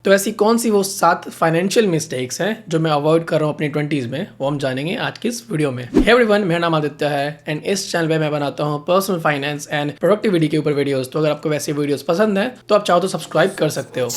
तो ऐसी कौन सी वो 7 फाइनेंशियल मिस्टेक्स हैं जो मैं अवॉइड कर रहा हूँ अपनी 20s में, वो हम जानेंगे आज की इस वीडियो में। हे एवरीवन, मेरा नाम आदित्य है एंड इस चैनल पे मैं बनाता हूँ पर्सनल फाइनेंस एंड प्रोडक्टिविटी के ऊपर वीडियोस। तो अगर आपको वैसी वीडियोस पसंद है तो आप चाहो तो सब्सक्राइब कर सकते हो।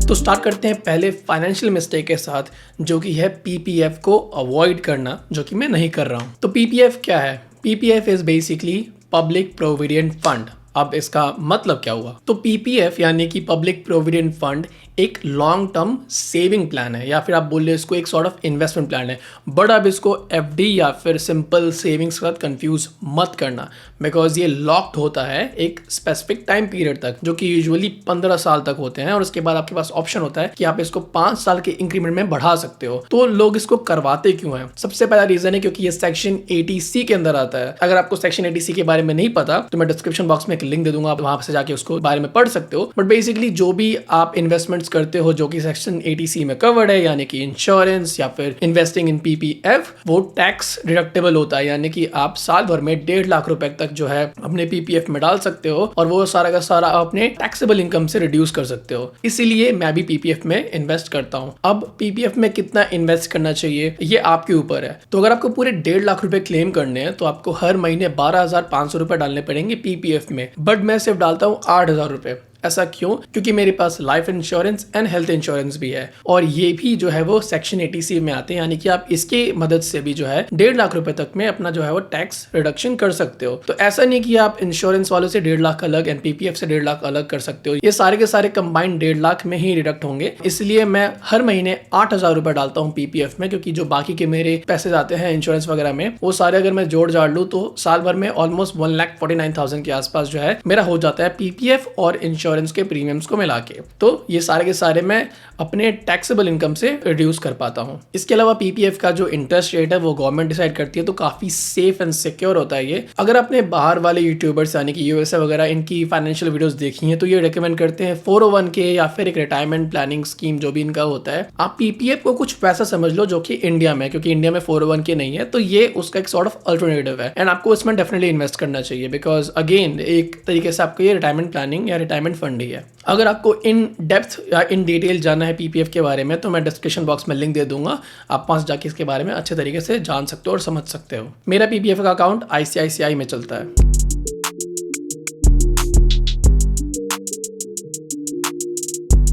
तो स्टार्ट करते हैं पहले फाइनेंशियल मिस्टेक के साथ, जो कि है पीपीएफ को अवॉइड करना, जो कि मैं नहीं कर रहा हूँ। तो पीपीएफ क्या है? PPF is basically public provident fund. अब इसका मतलब क्या हुआ? तो पीपीएफ यानी कि पब्लिक प्रोविडेंट फंड एक लॉन्ग टर्म सेविंग प्लान है, या फिर आप बोल रहे इसको एक सॉर्ट ऑफ इन्वेस्टमेंट प्लान है। बट अब इसको एफडी या फिर सिंपल सेविंग्स के साथ कंफ्यूज मत करना, बिकॉज ये लॉक्ड होता है एक स्पेसिफिक टाइम पीरियड तक, जो कि यूजुअली 15 साल तक होते हैं। और उसके बाद आपके पास ऑप्शन होता है कि आप इसको 5 साल के इंक्रीमेंट में बढ़ा सकते हो। तो लोग इसको करवाते क्यों हैं? सबसे पहला रीजन है क्योंकि ये सेक्शन 80C के अंदर आता है। अगर आपको सेक्शन 80C के बारे में नहीं पता तो मैं डिस्क्रिप्शन बॉक्स में एक लिंक दे दूंगा, आप वहां से जाके उसको बारे में पढ़ सकते हो। बट बेसिकली जो भी आप इन्वेस्टमेंट्स करते हो जो कि सेक्शन 80C में कवर्ड है, यानी कि इंश्योरेंस या फिर इन्वेस्टिंग इन पीपीएफ, वो टैक्स डिडक्टेबल होता है। यानी कि आप साल भर में 1.5 लाख रुपए तक जो है अपने पीपीएफ में डाल सकते हो और वो सारा का सारा अपने टैक्सेबल इनकम से रिड्यूस कर सकते हो। इसीलिए मैं भी पीपीएफ में इन्वेस्ट करता हूं। अब पीपीएफ में कितना इन्वेस्ट करना चाहिए ये आपके ऊपर है। तो अगर आपको पूरे 1.5 लाख रुपए क्लेम करने हैं तो आपको हर महीने 12,500 रुपए डालने पड़ेंगे पीपीएफ में। बट मैं सिर्फ डालता हूँ 8,000 रुपए। ऐसा क्यों? क्योंकि मेरे पास life insurance and health insurance भी है, और ये भी जो है वो सेक्शन 80C में आते हैं। यानी कि आप इसके मदद से भी जो है 1.5 लाख रुपए तक में अपना जो है वो टैक्स रिडक्शन कर सकते हो। तो ऐसा नहीं कि आप इंश्योरेंस वालों से 1.5 लाख अलग एंड पीपीएफ से 1.5 लाख अलग कर सकते हो। ये सारे के सारे कंबाइंड 1.5 लाख में ही डिडक्ट होंगे। इसलिए मैं हर महीने 8,000 रुपए डालता हूँ पीपीएफ में, क्योंकि जो बाकी के मेरे पैसे जाते हैं इंश्योरेंस वगैरह में, वो सारे अगर मैं जोड़ जाड़ लूँ तो साल भर में ऑलमोस्ट 1,49,000 के आसपास जो है मेरा हो जाता है पीपीएफ और इंश्योरेंस के प्रीमियम्स को मिला के। तो ये सारे के सारे मैं अपने टैक्सेबल इनकम से रिड्यूस कर पाता हूँ। इसके अलावा पीपीएफ का जो इंटरेस्ट रेट है वो गवर्नमेंट डिसाइड करती है, तो काफी सेफ एंड सिक्योर होता है ये। अगर आपने बाहर वाले यूट्यूबर्स यानी कि यूएसए वगैरह इनकी फाइनेंशियल वीडियोस देखी हैं तो ये रिकमेंड करते हैं 401k या फिर एक रिटायरमेंट प्लानिंग स्कीम जो भी इनका होता है। आप पीपीएफ को कुछ पैसा समझ लो जो कि इंडिया में, क्योंकि इंडिया में 401k नहीं है, तो ये उसका एक सॉर्ट ऑफ अल्टरनेटिव है एंड आपको इसमें डेफिनेटली इन्वेस्ट करना चाहिए, बिकॉज अगेन एक तरीके से आपको ये रिटायरमेंट प्लानिंग या रिटायरमेंट फंड ही है। अगर आपको इन डेप्थ या इन डिटेल जानना है पीपीएफ के बारे में तो मैं डिस्क्रिप्शन बॉक्स में लिंक दे दूंगा, आप वहां जाके इसके बारे में अच्छे तरीके से जान सकते हो और समझ सकते हो। मेरा पीपीएफ का अकाउंट आईसीआईसीआई में चलता है।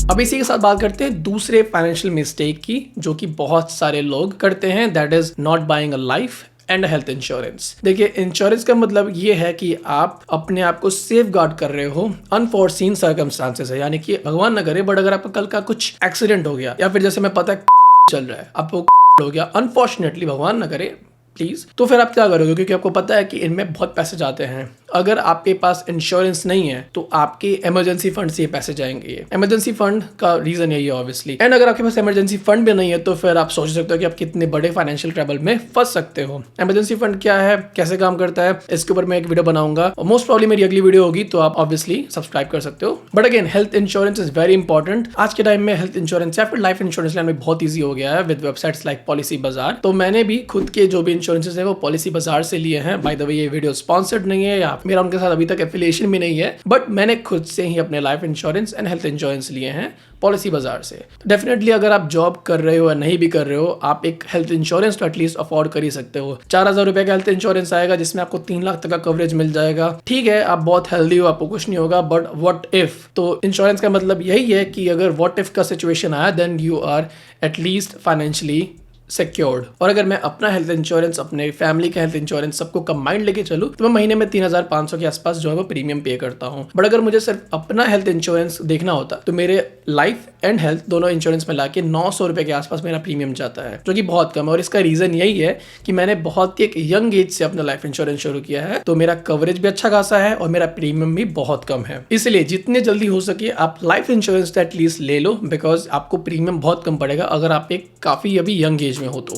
अब इसी के साथ बात करते हैं दूसरे फाइनेंशियल मिस्टेक की, जो कि बहुत सारे लोग करते हैं, that is not buying a life and health insurance. देखिए, इंश्योरेंस का मतलब ये है कि आप अपने आप को सेफ गार्ड कर रहे हो अनफॉरसीन सर्कमस्टांसेस है, यानी कि भगवान न करे बट अगर आपका कल का कुछ एक्सीडेंट हो गया या फिर जैसे मैं पता है चल रहा है आपको हो गया, अनफॉर्चुनेटली भगवान न करे प्लीज, तो फिर आप क्या करोगे? क्योंकि आपको पता है कि इनमें बहुत पैसे जाते हैं। अगर आपके पास इंश्योरेंस नहीं है तो आपके इमरजेंसी फंड से ये पैसे जाएंगे। ये इमरजेंसी फंड का रीजन यही है ऑब्वियसली। एंड अगर आपके पास इमरजेंसी फंड भी नहीं है तो फिर आप सोच सकते हो कि आप कितने बड़े फाइनेंशियल ट्रबल में फंस सकते हो। इमरजेंसी फंड क्या है, कैसे काम करता है, इसके ऊपर मैं एक वीडियो बनाऊंगा, मोस्ट प्रॉब्ली मेरी अगली वीडियो होगी, तो आप ऑब्वियसली सब्सक्राइब कर सकते हो। But again, health insurance is very important. आज के टाइम में हेल्थ इंश्योरेंस या फिर लाइफ इंश्योरेंस लेना बहुत ईजी हो गया है विद वेबसाइट्स लाइक पॉलिसी बाजार। तो मैंने भी खुद के जो भी इंश्योरेंसेस है वो पॉलिसी बाजार से लिए हैं। बाय द वे, ये वीडियो स्पॉन्सर्ड नहीं है या मेरा उनके साथ अभी तक एफिलिएशन भी नहीं है, बट मैंने खुद से ही अपने life insurance and health insurance लिए हैं पॉलिसी बाजार से। डेफिनेटली अगर आप जॉब कर रहे हो या नहीं भी कर रहे हो, आप एक हेल्थ इंश्योरेंस तो एटलीस्ट अफोर्ड कर ही सकते हो। 4,000 रुपए का हेल्थ इंश्योरेंस आएगा जिसमें आपको 3 लाख तक का कवरेज मिल जाएगा। ठीक है, आप बहुत हेल्दी हो, आपको कुछ नहीं होगा, बट व्हाट इफ? तो इंश्योरेंस का मतलब यही है कि अगर व्हाट इफ का सिचुएशन आया then you are at least financially secured. और अगर मैं अपना हेल्थ इंश्योरेंस, अपने फैमिली का हेल्थ इंश्योरेंस सबको कंबाइंड लेके चलूं तो मैं महीने में 3,500 के आसपास जो है वो प्रीमियम पे करता हूं। बट अगर मुझे सिर्फ अपना हेल्थ इंश्योरेंस देखना होता तो मेरे लाइफ एंड हेल्थ दोनों इंश्योरेंस में लाके 900 रुपए के आसपास मेरा प्रीमियम जाता है, जो कि बहुत कम है। और इसका रीजन यही है कि मैंने बहुत ही एक यंग एज से अपना लाइफ इंश्योरेंस शुरू किया है, तो मेरा कवरेज भी अच्छा खासा है और मेरा प्रीमियम भी बहुत कम है। इसलिए जितने जल्दी हो सके आप लाइफ इंश्योरेंस एटलीस्ट ले लो, बिकॉज आपको प्रीमियम बहुत कम पड़ेगा अगर आप एक काफी अभी यंग एज में हो तो।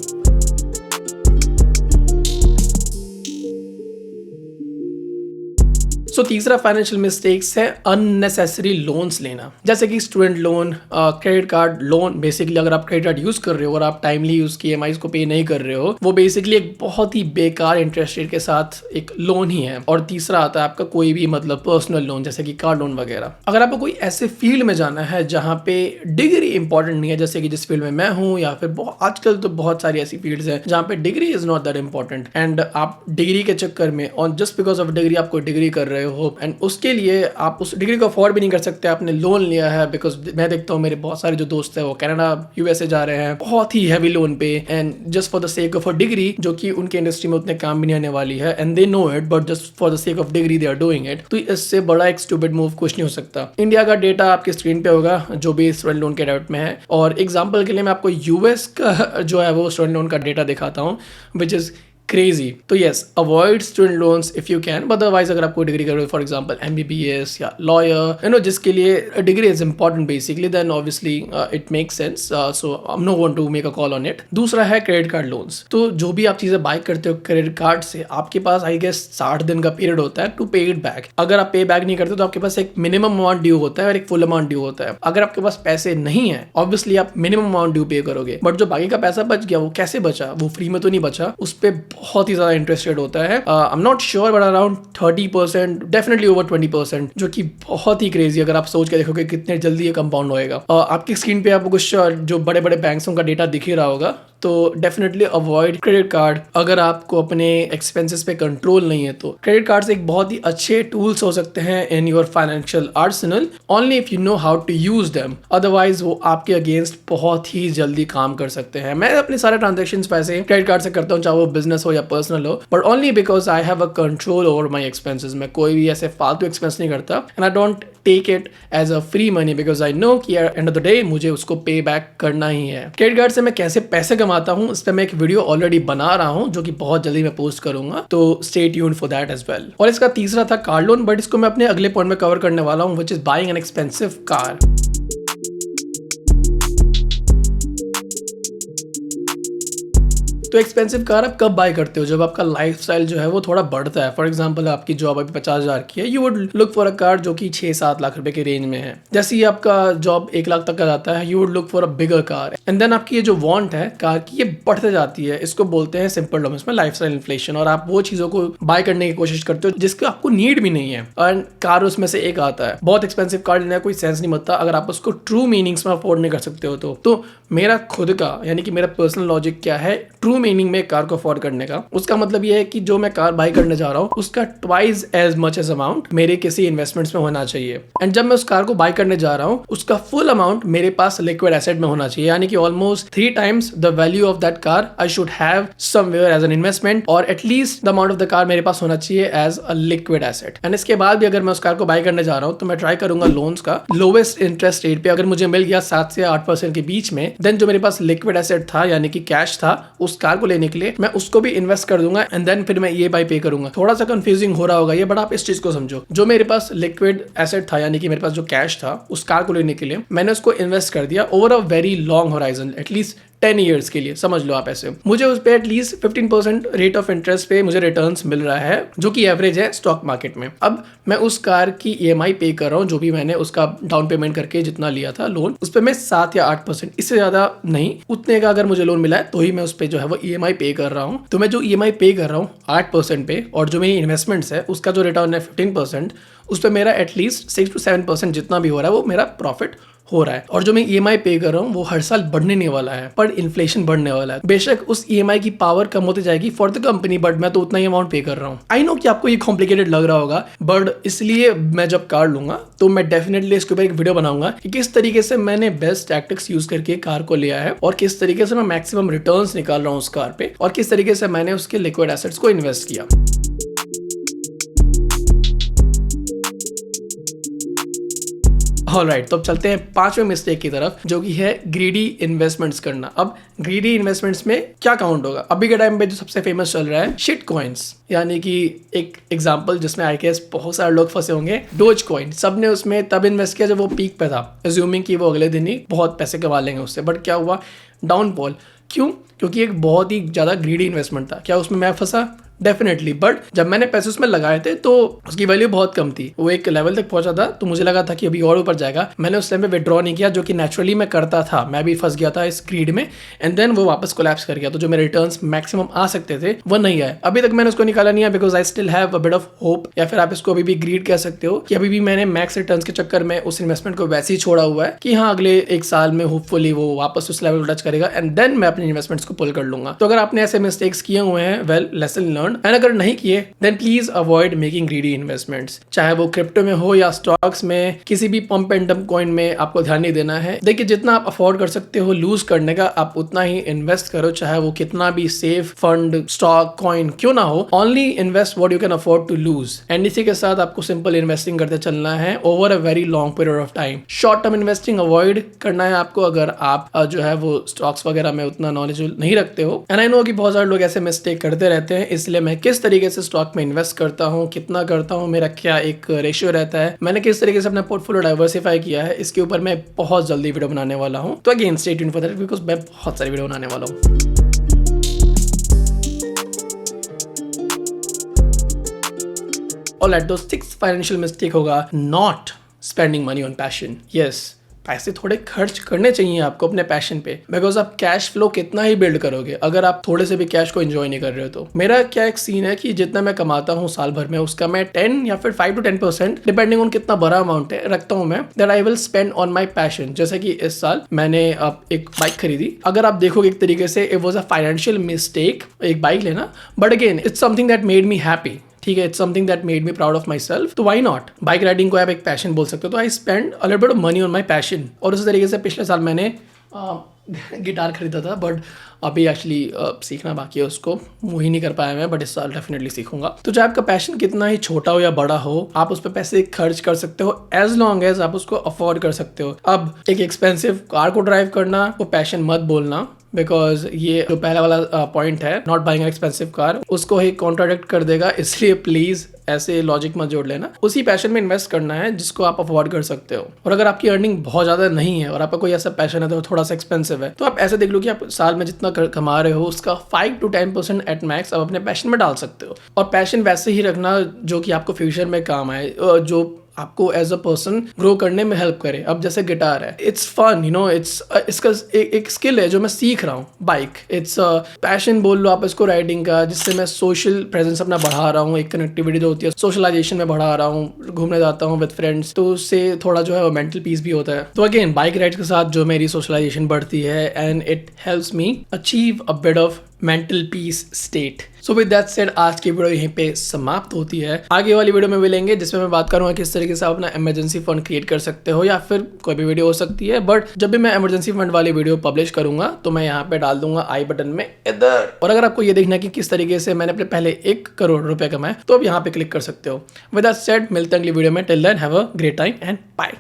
सो तीसरा फाइनेंशियल मिस्टेक्स है अननेसेसरी लोन्स लेना, जैसे कि student loan, credit card loan. Basically अगर आप क्रेडिट कार्ड यूज कर रहे हो और आप टाइमली उसकी EMIs को पे नहीं कर रहे हो, वो बेसिकली एक बहुत ही बेकार इंटरेस्ट रेट के साथ एक लोन ही है। और तीसरा आता है आपका कोई भी मतलब पर्सनल लोन, जैसे कि कार लोन वगैरह। अगर आपको कोई ऐसे फील्ड में जाना है जहां पे डिग्री इंपॉर्टेंट नहीं है, जैसे कि जिस फील्ड में मैं हूं, या फिर आजकल तो बहुत सारी ऐसी फील्ड्स हैं जहां पे degree is not that important, and आप डिग्री के चक्कर में और जस्ट बिकॉज ऑफ डिग्री आप कोई डिग्री कर रहे हो एंड उसके लिए आप उस डिग्री को अफोर्ड भी नहीं कर सकते, आपने लोन लिया है। बिकॉज मैं देखता हूँ मेरे बहुत सारे जो दोस्त है वो कनाडा USA जा रहे हैं बहुत ही हैवी लोन पे, and just for the sake of a degree, जो कि उनके इंडस्ट्री में उतने काम भी नहीं आने वाली है, and they know it, but just for the sake of degree they are doing it. तो इससे बड़ा एक स्टूपिड मूव कुछ नहीं हो सकता। इंडिया का डेटा आपके स्क्रीन पे होगा जो भी स्टूडेंट लोन के डेट में है, और एग्जांपल के लिए मैं आपको US का जो है वो स्टूडेंट लोन का डेटा दिखाता हूँ, विच इज क्रेजी। तो yes, avoid student loans if you can, but otherwise अगर आप कोई डिग्री कर रहे हो, फॉर एग्जांपल MBBS या लॉयर, जिसके लिए degree is important basically, then obviously it makes sense, so I am no want to make a call on it. दूसरा है क्रेडिट कार्ड लोन्स। तो जो भी आप चीजें बाय करते हो क्रेडिट कार्ड से, आपके पास आई गेस 60 दिन का पीरियड होता है टू पे इट बैक। अगर आप पे बैक नहीं करते तो आपके पास एक मिनिमम अमाउंट ड्यू होता है और एक फुल अमाउंट ड्यू होता है। अगर आपके पास पैसे नहीं है, ऑब्वियसली आप मिनिमम अमाउंट ड्यू पे करोगे, बट जो बाकी का पैसा बच गया वो कैसे बचा, वो फ्री में तो नहीं बचा, उस पर बहुत ही ज्यादा इंटरेस्ट होता है। I am not sure but around 30%, definitely over 20%, जो कि बहुत ही क्रेजी अगर आप सोच के देखोगे कितने जल्दी ये कंपाउंड होएगा। आपकी स्क्रीन पे आपको कुछ जो बड़े बड़े बैंक्स का डेटा दिख ही रहा होगा। तो डेफिनेटली अवॉइड क्रेडिट कार्ड अगर आपको अपने एक्सपेंसेस पे कंट्रोल नहीं है। तो क्रेडिट कार्ड्स एक बहुत ही अच्छे टूल्स हो सकते हैं in your financial arsenal, only if you know how to use them, otherwise वो आपके अगेंस्ट बहुत ही जल्दी काम कर सकते हैं। मैं अपने सारे ट्रांजेक्शंस पैसे क्रेडिट कार्ड से करता हूँ, चाहे वो बिजनेस हो या पर्सनल हो, but only because I have a control over my expenses. मैं कोई भी ऐसे फालतू एक्सपेंस नहीं करता, and I don't take it as a free money, because I know कि एंड ऑफ द डे मुझे उसको पे बैक करना ही है। क्रेडिट कार्ड से मैं कैसे पैसे कमाता हूँ इस पर मैं एक वीडियो ऑलरेडी बना रहा हूँ, जो कि बहुत जल्दी मैं पोस्ट करूंगा, तो stay tuned for that as well. और इसका तीसरा था कार लोन, बट इसको मैं अपने अगले पॉइंट में कवर करने वाला हूँ, which is buying an expensive car. तो एक्सपेंसिव कार आप कब बाय करते हो? जब आपका लाइफस्टाइल जो है वो थोड़ा बढ़ता है। फॉर एग्जांपल आपकी जॉब अभी 50,000 की है, you would look for a car जो कि 6-7 लाख रुपए के रेंज में है। जैसे ही आपका जॉब 1 लाख तक का जाता है, you would look for a bigger car, and then आपकी ये जो वांट है कार की, ये बढ़ते जाती है। इसको बोलते हैं सिंपल टर्म्स में लाइफस्टाइल इन्फ्लेशन, और आप वो चीजों को बाय करने की कोशिश करते हो जिसको आपको नीड भी नहीं है, एंड कार उसमें से एक आता है। बहुत एक्सपेंसिव कार लेने का कोई सेंस नहीं बनता अगर आप उसको ट्रू मीनिंग्स में अफोर्ड नहीं कर सकते हो। तो मेरा खुद का यानी कि मेरा पर्सनल लॉजिक क्या है ट्रू मीनिंग में कार को अफोर्ड करने का, उसका मतलब ये है कि जो मैं कार बाय करने जा रहा हूँ उसका twice as much as amount मेरे किसी इन्वेस्टमेंट्स में होना चाहिए। एंड जब मैं उस कार को बाय करने जा रहा हूँ उसका फुल अमाउंट मेरे पास लिक्विड एसेट में होना चाहिए, यानी कि almost 3 times the value of that car I should have somewhere as an investment, और at least the amount of the car मेरे पास होना चाहिए as a liquid asset. And इसके बाद भी अगर मैं उस कार को बाय करने जा रहा हूँ तो मैं ट्राई करूंगा लोन्स का लोवेस्ट इंटरेस्ट रेट पे अगर मुझे मिल गया 7 से 8% के बीच में, देन जो मेरे पास लिक्विड एसेट था यानी कि कैश था उस कार को लेने के लिए, मैं उसको भी इन्वेस्ट कर दूंगा, एंड देन फिर मैं EMI पे करूंगा। थोड़ा सा कंफ्यूजिंग हो रहा होगा ये, बट आप इस चीज को समझो। जो मेरे पास लिक्विड एसेट था यानी कि मेरे पास जो कैश था उस कार को लेने के लिए, मैंने उसको इन्वेस्ट कर दिया over a very long horizon, at least 10 years के लिए, समझ लो आप ऐसे। मुझे उस पे एटलीस्ट 15% रेट ऑफ इंटरेस्ट पे मुझे रिटर्न्स मिल रहा है, जो कि एवरेज है स्टॉक मार्केट में। अब मैं उस कार की EMI पे कर रहा हूँ, जो भी मैंने उसका डाउन पेमेंट करके जितना लिया था लोन, उस पे मैं 7 या 8%, इससे ज्यादा नहीं, उतने का अगर मुझे लोन मिला है तो ही मैं उस पे जो है वो EMI पे कर रहा हूँ। तो मैं जो EMI पे कर रहा हूँ 8% पे, और जो मेरी इन्वेस्टमेंट्स है उसका जो रिटर्न है 15%, उस पर मेरा एटलीस्ट 6 to 7% जितना भी हो रहा है वो मेरा प्रॉफिट हो रहा है। और जो मैं EMI पे कर रहा हूँ वो हर साल बढ़ने नहीं वाला है, पर इन्फ्लेशन बढ़ने वाला है। बेशक उस EMI की पावर कम होती जाएगी फॉर द कंपनी, बट मैं तो उतना ही अमाउंट पे कर रहा हूँ। आई नो कि आपको ये कॉम्प्लिकेटेड लग रहा होगा, बट इसलिए मैं जब कार लूंगा तो मैं डेफिनेटली इसके ऊपर एक वीडियो बनाऊंगा कि किस तरीके से मैंने बेस्ट टैक्टिक्स यूज करके कार को लिया है, और किस तरीके से मैं मैक्सिमम रिटर्न्स निकाल रहा हूँ उस कार पे, और किस तरीके से मैंने उसके लिक्विड एसेट्स को इन्वेस्ट किया। ऑलराइट, तो अब चलते हैं 5वें मिस्टेक की तरफ, जो कि है ग्रीडी इन्वेस्टमेंट्स करना। अब ग्रीडी इन्वेस्टमेंट्स में क्या काउंट होगा? अभी के टाइम पे जो सबसे फेमस चल रहा है शिट कॉइन्स, यानी कि एक एग्जांपल जिसमें आई गेस बहुत सारे लोग फंसे होंगे, डोज कॉइन। सबने उसमें तब इन्वेस्ट किया जब वो पीक पे था, अज्यूमिंग कि वो अगले दिन ही बहुत पैसे कमा लेंगे उससे, बट क्या हुआ? डाउनफॉल। क्यों? क्योंकि एक बहुत ही ज़्यादा ग्रीडी इन्वेस्टमेंट था। क्या उसमें मैं फंसा? डेफिनेटली, बट जब मैंने पैसे उसमें लगाए थे तो उसकी वैल्यू बहुत कम थी, वो एक लेवल तक पहुंचा था तो मुझे लगा था कि अभी और ऊपर जाएगा। मैंने उस टाइम पे विड्रॉ नहीं किया, जो कि नेचुरली मैं करता था, मैं भी फंस गया था इस ग्रीड में, एंड देन वो वापस कोलैप्स कर गया। तो जो मेरे रिटर्न्स मैक्सिमम आ सकते थे वो नहीं आए। अभी तक मैंने उसको निकाला नहीं है, because I still have a bit of hope, या फिर आप इसको अभी भी ग्रीड कह सकते हो कि अभी भी मैंने मैक्स रिटर्न्स के चक्कर में उस इन्वेस्टमेंट को वैसे ही छोड़ा हुआ है कि हाँ अगले एक साल में होपफुली वो वापस उस लेवल को टच करेगा एंड देन मैं अपने इन्वेस्टमेंट्स को पुल कर लूंगा। तो अगर आपने ऐसे मिस्टेक्स किए हुए हैं, वेल लेसन लर्न, एंड अगर नहीं किए then please avoid making greedy investments, चाहे वो क्रिप्टो में हो या स्टॉक्स में, किसी भी पंप एंड डंप कॉइन में आपको ध्यान नहीं देना है। देखिए जितना आप अफोर्ड कर सकते हो लूज करने का, आप उतना ही इन्वेस्ट करो, चाहे वो कितना भी सेफ फंड स्टॉक कॉइन क्यों ना हो। Only invest what you can afford to lose, and इसी के साथ आपको सिंपल इन्वेस्टिंग करते चलना है over a very long period of time. Short term investing avoid करना है आपको, अगर आप जो है वो स्टॉक्स वगैरह में उतना नॉलेज नहीं रखते हो। एंड आई नो कि बहुत सारे लोग ऐसे मिस्टेक करते रहते हैं, इसलिए मैं किस तरीके से स्टॉक में इन्वेस्ट करता हूँ, कितना करता हूँ, मेरा क्या एक रेशियो रहता है, मैंने किस तरीके से अपना पोर्टफोलियो डाइवर्सिफाई किया है, इसके ऊपर मैं बहुत जल्दी वीडियो बनाने वाला हूँ। तो again stay tuned for that, because मैं बहुत सारी वीडियो बनाने वाला हूँ। ऑलराइट, तो सिक्स्थ फाइनेंशियल मिस्टेक होगा not spending money on passion. Yes, पैसे थोड़े खर्च करने चाहिए आपको अपने पैशन पे, बिकॉज आप कैश फ्लो कितना ही बिल्ड करोगे अगर आप थोड़े से भी कैश को एंजॉय नहीं कर रहे हो। तो मेरा क्या एक सीन है कि जितना मैं कमाता हूँ साल भर में, उसका मैं 10 या फिर 5 to 10% डिपेंडिंग ऑन कितना बड़ा अमाउंट है रखता हूँ मैं, that I will spend on my passion. जैसे कि इस साल मैंने अब एक बाइक खरीदी। अगर आप देखोगे एक तरीके से it was a financial mistake एक बाइक लेना, but again it's something that made me happy. ठीक है, it's something that made me proud of my self, तो वाई नॉट। बाइक राइडिंग को आप एक पैशन बोल सकते हो, तो I spend a little bit of money on my passion. और उसी तरीके से पिछले साल मैंने गिटार खरीदा था, बट अभी एक्चुअली सीखना बाकी है, उसको वो ही नहीं कर पाया मैं, बट इस साल डेफिनेटली सीखूंगा। तो चाहे आपका पैशन कितना ही छोटा हो या बड़ा हो, आप उस पर पैसे खर्च कर सकते हो एज लॉन्ग एज आप उसको अफोर्ड कर सकते हो। अब एक एक्सपेंसिव कार को ड्राइव करना वो पैशन मत बोलना, बिकॉज ये जो पहला वाला पॉइंट है not buying an expensive car, उसको ही कॉन्ट्राडिक्ट कर देगा, इसलिए प्लीज ऐसे लॉजिक मत जोड़ लेना। उसी पैशन में इन्वेस्ट करना है जिसको आप अफोर्ड कर सकते हो। और अगर आपकी अर्निंग बहुत ज्यादा नहीं है और आपका कोई ऐसा पैशन है तो थोड़ा सा एक्सपेंसिव है, तो आप ऐसे देख लो कि आप साल में जितना कमा रहे हो उसका 5 to 10% एट मैक्स आप अपने पैशन में डाल सकते हो। और पैशन वैसे ही रखना जो कि आपको फ्यूचर में काम आए, जो आपको एज अ पर्सन ग्रो करने में हेल्प करे। अब जैसे गिटार है, इट्स फन, यू नो, इसका एक स्किल है जो मैं सीख रहा हूँ। बाइक इट्स पैशन बोल लो आप इसको राइडिंग का, जिससे मैं सोशल प्रेजेंस अपना बढ़ा रहा हूँ, एक कनेक्टिविटी जो होती है सोशलाइजेशन में बढ़ा रहा हूँ, घूमने जाता हूँ विद फ्रेंड्स, तो उससे थोड़ा जो है वो मेंटल पीस भी होता है। तो अगेन बाइक राइड्स के साथ जो मेरी सोशलाइजेशन बढ़ती है and it helps me achieve a bit of mental peace state. So with that said आज की वीडियो यहीं पे समाप्त होती है। आगे वाली वीडियो में मिलेंगे जिसमें मैं बात करूंगा किस तरीके से आप अपना इमरजेंसी फंड क्रिएट कर सकते हो, या फिर कोई भी वीडियो हो सकती है, बट जब भी मैं इमरजेंसी फंड वाली वीडियो पब्लिश करूंगा तो मैं यहाँ पे डाल दूंगा आई बटन में इधर। और अगर आपको ये देखना है कि किस तरीके से मैंने अपने पहले 1 करोड़ रुपए कमाए, तो आप यहाँ पे क्लिक कर सकते हो। विद दैट सेड मिलते हैं अगली वीडियो में। Till then have a great time and bye.